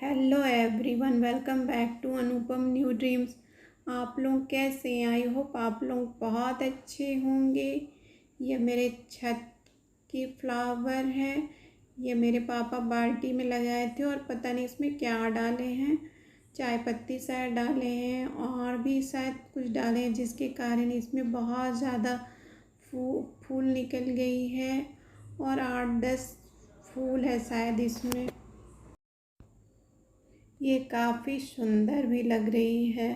Hello everyone, welcome back to Anupam New Dreams. आप लोग कैसे हैं? आई होप आप लोग बहुत अच्छे होंगे। ये मेरे छत की फ्लावर है। ये मेरे पापा बाल्टी में लगाए थे और पता नहीं इसमें क्या डाले हैं। चाय पत्ती शायद डाले हैं और भी शायद कुछ डाले हैं, जिसके कारण इसमें बहुत ज़्यादा फूल निकल गई है और 8-10 फूल है शायद इसमें। ये काफ़ी सुंदर भी लग रही है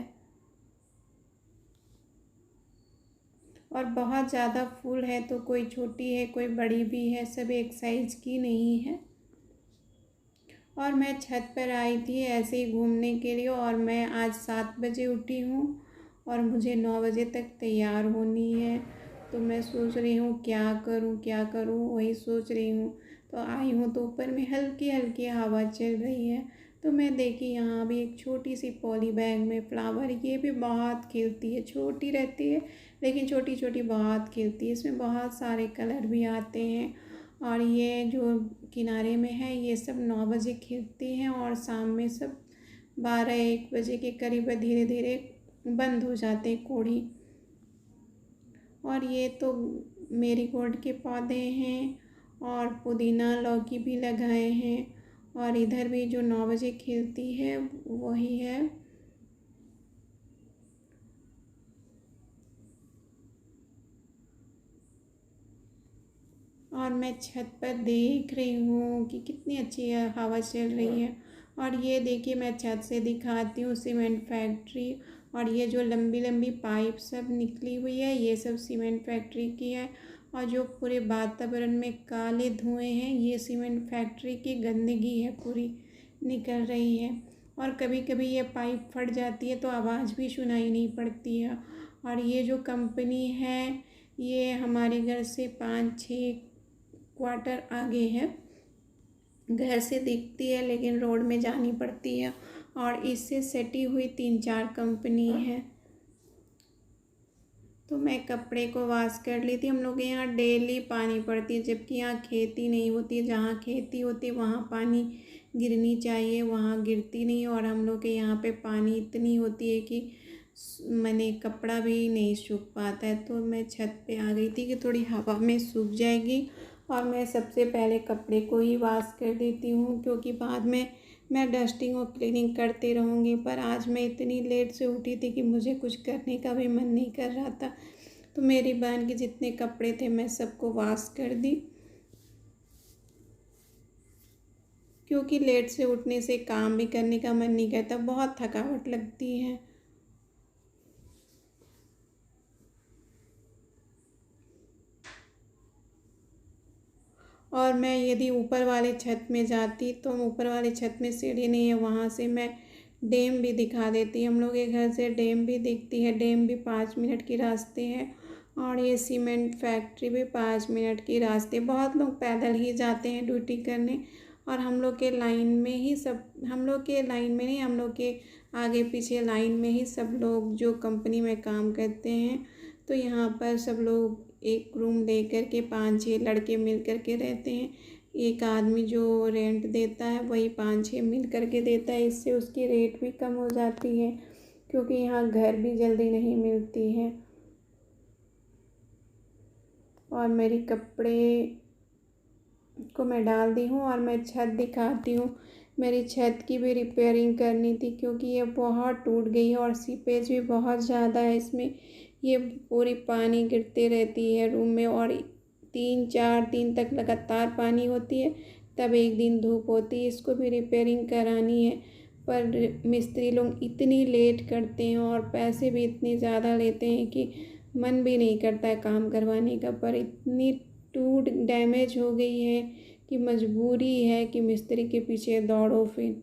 और बहुत ज़्यादा फूल है, तो कोई छोटी है कोई बड़ी भी है, सब एक साइज की नहीं है। और मैं छत पर आई थी ऐसे ही घूमने के लिए और मैं आज 7 बजे उठी हूँ और मुझे 9 बजे तक तैयार होनी है। तो मैं सोच रही हूँ क्या करूँ वही सोच रही हूँ। तो आई हूँ तो ऊपर में हल्की हल्की हवा चल रही है। तो मैं देखी यहाँ भी एक छोटी सी पॉली बैग में फ्लावर, ये भी बहुत खिलती है, छोटी रहती है लेकिन छोटी छोटी बहुत खिलती है। इसमें बहुत सारे कलर भी आते हैं और ये जो किनारे में है ये सब 9 बजे खिलती हैं और शाम में सब 12-1 बजे के करीब धीरे धीरे बंद हो जाते हैं कोढ़ी। और ये तो मेरीगोल्ड के पौधे हैं और पुदीना लौकी भी लगाए हैं और इधर भी जो 9 बजे खिलती है वही है। और मैं छत पर देख रही हूँ कि कितनी अच्छी हवा चल रही है। और ये देखिए मैं छत से दिखाती हूँ सीमेंट फैक्ट्री। और ये जो लंबी लंबी पाइप सब निकली हुई है ये सब सीमेंट फैक्ट्री की है। और जो पूरे वातावरण में काले धुएं हैं ये सीमेंट फैक्ट्री की गंदगी है, पूरी निकल रही है। और कभी कभी ये पाइप फट जाती है तो आवाज़ भी सुनाई नहीं पड़ती है। और ये जो कंपनी है ये हमारे घर से 5-6 क्वार्टर आगे है। घर से दिखती है लेकिन रोड में जानी पड़ती है। और इससे सटी हुई 3-4 कंपनी है। तो मैं कपड़े को वॉश कर ली थी। हम लोग के यहाँ डेली पानी पड़ती है, जबकि यहाँ खेती नहीं होती है। जहाँ खेती होती है वहाँ पानी गिरनी चाहिए, वहाँ गिरती नहीं। और हम लोग के यहाँ पे पानी इतनी होती है कि मैंने कपड़ा भी नहीं सूख पाता है। तो मैं छत पे आ गई थी कि थोड़ी हवा में सूख जाएगी और मैं सबसे पहले कपड़े को ही वॉश कर देती हूँ, क्योंकि बाद में मैं डस्टिंग और क्लीनिंग करती रहूँगी। पर आज मैं इतनी लेट से उठी थी कि मुझे कुछ करने का भी मन नहीं कर रहा था। तो मेरी बहन के जितने कपड़े थे मैं सबको वॉश कर दी, क्योंकि लेट से उठने से काम भी करने का मन नहीं करता, बहुत थकावट लगती है। और मैं यदि ऊपर वाले छत में जाती तो ऊपर वाले छत में सीढ़ी नहीं है, वहाँ से मैं डैम भी दिखा देती। हम लोग के घर से डैम भी दिखती है। डैम भी 5 मिनट की रास्ते है और ये सीमेंट फैक्ट्री भी 5 मिनट की रास्ते। बहुत लोग पैदल ही जाते हैं ड्यूटी करने। और हम लोग के लाइन में ही सब, हम लोग के लाइन में नहीं, हम लोग के आगे पीछे लाइन में ही सब लोग जो कंपनी में काम करते हैं। तो यहाँ पर सब लोग एक रूम लेकर के 5-6 लड़के मिल कर के रहते हैं। एक आदमी जो रेंट देता है वही 5-6 मिल कर के देता है। इससे उसकी रेट भी कम हो जाती है, क्योंकि यहाँ घर भी जल्दी नहीं मिलती है। और मेरे कपड़े को मैं डाल दी हूँ और मैं छत दिखाती हूँ। मेरी छत की भी रिपेयरिंग करनी थी, क्योंकि ये बहुत टूट गई है और सीपेज भी बहुत ज़्यादा है इसमें। ये पूरी पानी गिरते रहती है रूम में और 3-4 दिन तक लगातार पानी होती है, तब एक दिन धूप होती है। इसको भी रिपेयरिंग करानी है, पर मिस्त्री लोग इतनी लेट करते हैं और पैसे भी इतने ज़्यादा लेते हैं कि मन भी नहीं करता है काम करवाने का। पर इतनी टूट डैमेज हो गई है कि मजबूरी है कि मिस्त्री के पीछे दौड़ो फिर।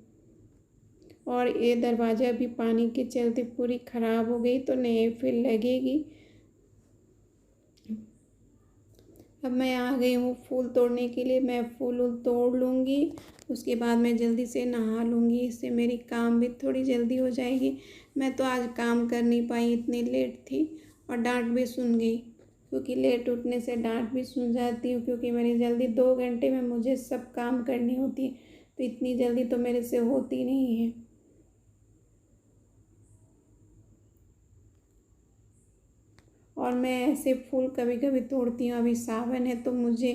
और ये दरवाज़ा भी पानी के चलते पूरी ख़राब हो गई, तो नए फिर लगेगी। अब मैं आ गई हूँ फूल तोड़ने के लिए। मैं फूल तोड़ लूँगी, उसके बाद मैं जल्दी से नहा लूँगी। इससे मेरी काम भी थोड़ी जल्दी हो जाएगी। मैं तो आज काम कर नहीं पाई, इतनी लेट थी और डांट भी सुन गई, क्योंकि लेट उठने से डांट भी सुन जाती हूँ। क्योंकि मेरी जल्दी 2 घंटे में मुझे सब काम करनी होती है। तो इतनी जल्दी तो मेरे से होती नहीं है। और मैं ऐसे फूल कभी कभी तोड़ती हूँ। अभी सावन है तो मुझे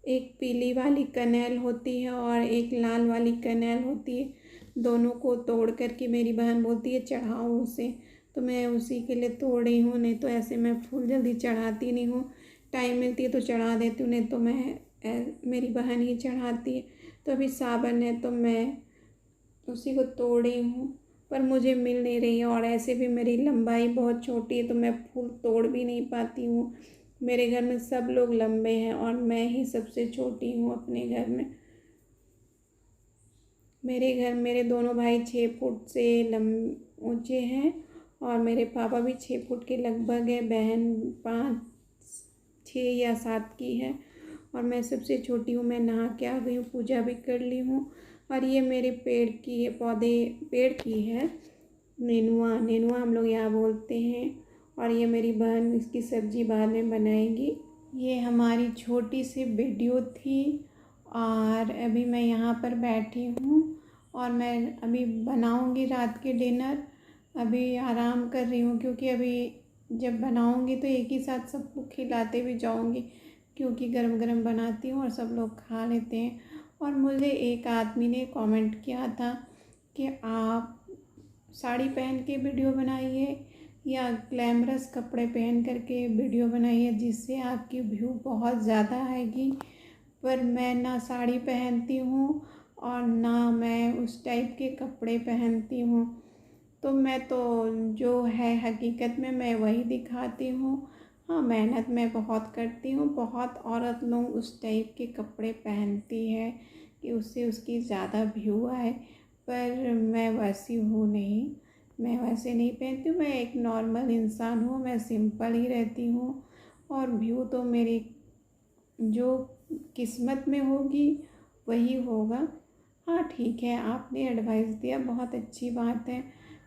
एक पीली वाली कनेल होती है और एक लाल वाली कनेल होती है, दोनों को तोड़ करके मेरी बहन बोलती है चढ़ाओ उसे, तो मैं उसी के लिए तोड़ रही हूँ। नहीं तो ऐसे मैं फूल जल्दी चढ़ाती नहीं हूँ, टाइम मिलती है तो चढ़ा देती हूँ, नहीं तो मेरी बहन ही चढ़ाती है। तो अभी सावन है तो मैं उसी को तोड़ रही हूँ, पर मुझे मिल नहीं रही है। और ऐसे भी मेरी लंबाई बहुत छोटी है तो मैं फूल तोड़ भी नहीं पाती हूँ। मेरे घर में सब लोग लंबे हैं और मैं ही सबसे छोटी हूँ अपने घर में। मेरे घर मेरे दोनों भाई 6 फुट से ऊंचे हैं और मेरे पापा भी 6 फुट के लगभग है। बहन 6 या 7 की है और मैं सबसे छोटी हूँ। मैं नहा के आ गई हूँ, पूजा भी कर ली हूँ। और ये मेरे पेड़ की है नेनुआ, नेनुआ हम लोग यहाँ बोलते हैं। और ये मेरी बहन इसकी सब्जी बाद में बनाएगी। ये हमारी छोटी सी वीडियो थी और अभी मैं यहाँ पर बैठी हूँ और मैं अभी बनाऊँगी रात के डिनर। अभी आराम कर रही हूँ क्योंकि अभी जब बनाऊँगी तो एक ही साथ सबको खिलाते भी जाऊँगी, क्योंकि गरम गरम बनाती हूँ और सब लोग खा लेते हैं। और मुझे एक आदमी ने कमेंट किया था कि आप साड़ी पहन के वीडियो बनाइए या ग्लैमरस कपड़े पहन करके वीडियो बनाइए जिससे आपकी व्यू बहुत ज़्यादा आएगी। पर मैं ना साड़ी पहनती हूँ और ना मैं उस टाइप के कपड़े पहनती हूँ, तो मैं तो जो है हकीकत में मैं वही दिखाती हूँ। हाँ, मेहनत मैं बहुत करती हूँ। बहुत औरत लोग उस टाइप के कपड़े पहनती है कि उससे उसकी ज़्यादा व्यू आए, पर मैं वैसी हूँ नहीं, मैं वैसे नहीं पहनती हूँ। मैं एक नॉर्मल इंसान हूँ, मैं सिंपल ही रहती हूँ। और व्यू तो मेरी जो किस्मत में होगी वही होगा। हाँ ठीक है, आपने एडवाइस दिया, बहुत अच्छी बात है।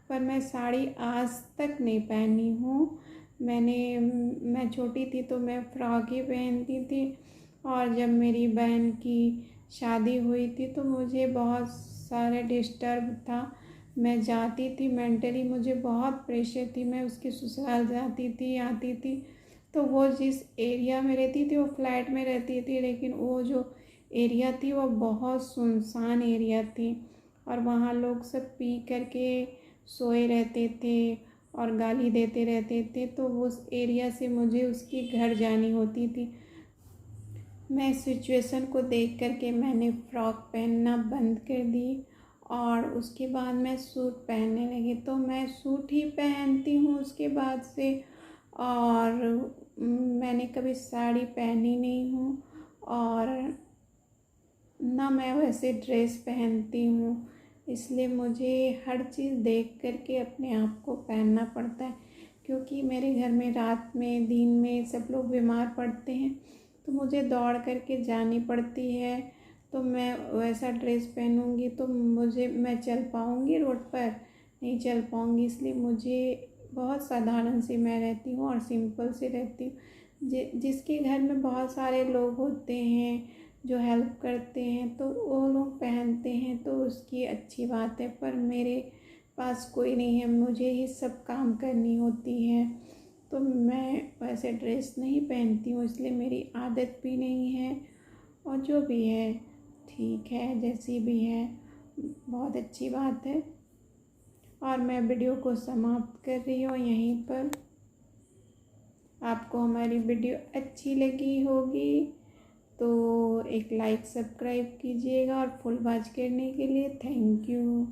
पर मैं साड़ी आज तक नहीं पहनी हूँ। मैं छोटी थी तो मैं फ्रॉक ही पहनती थी और जब मेरी बहन की शादी हुई थी तो मुझे बहुत सारे डिस्टर्ब था। मैं जाती थी, मेंटली मुझे बहुत प्रेशर थी। मैं उसके ससुराल जाती थी आती थी, तो वो जिस एरिया में रहती थी वो फ्लैट में रहती थी, लेकिन वो जो एरिया थी वो बहुत सुनसान एरिया थी और वहाँ लोग सब पी करके सोए रहते थे और गाली देते रहते थे। तो उस एरिया से मुझे उसके घर जानी होती थी। मैं सिचुएशन को देख करके मैंने फ़्रॉक पहनना बंद कर दी और उसके बाद मैं सूट पहनने लगी। तो मैं सूट ही पहनती हूँ उसके बाद से, और मैंने कभी साड़ी पहनी नहीं हूँ और ना मैं वैसे ड्रेस पहनती हूँ। इसलिए मुझे हर चीज़ देख करके अपने आप को पहनना पड़ता है, क्योंकि मेरे घर में रात में दिन में सब लोग बीमार पड़ते हैं तो मुझे दौड़ करके जानी पड़ती है। तो मैं वैसा ड्रेस पहनूंगी तो मैं चल पाऊंगी रोड पर, नहीं चल पाऊंगी। इसलिए मुझे बहुत साधारण सी मैं रहती हूँ और सिंपल सी रहती हूँ। जिसके घर में बहुत सारे लोग होते हैं जो हेल्प करते हैं तो वो लोग पहनते हैं तो उसकी अच्छी बात है, पर मेरे पास कोई नहीं है, मुझे ही सब काम करनी होती है। तो मैं वैसे ड्रेस नहीं पहनती हूँ, इसलिए मेरी आदत भी नहीं है। और जो भी है ठीक है, जैसी भी है बहुत अच्छी बात है। और मैं वीडियो को समाप्त कर रही हूँ यहीं पर। आपको हमारी वीडियो अच्छी लगी होगी तो एक लाइक सब्सक्राइब कीजिएगा और फुल वॉच करने के लिए थैंक यू।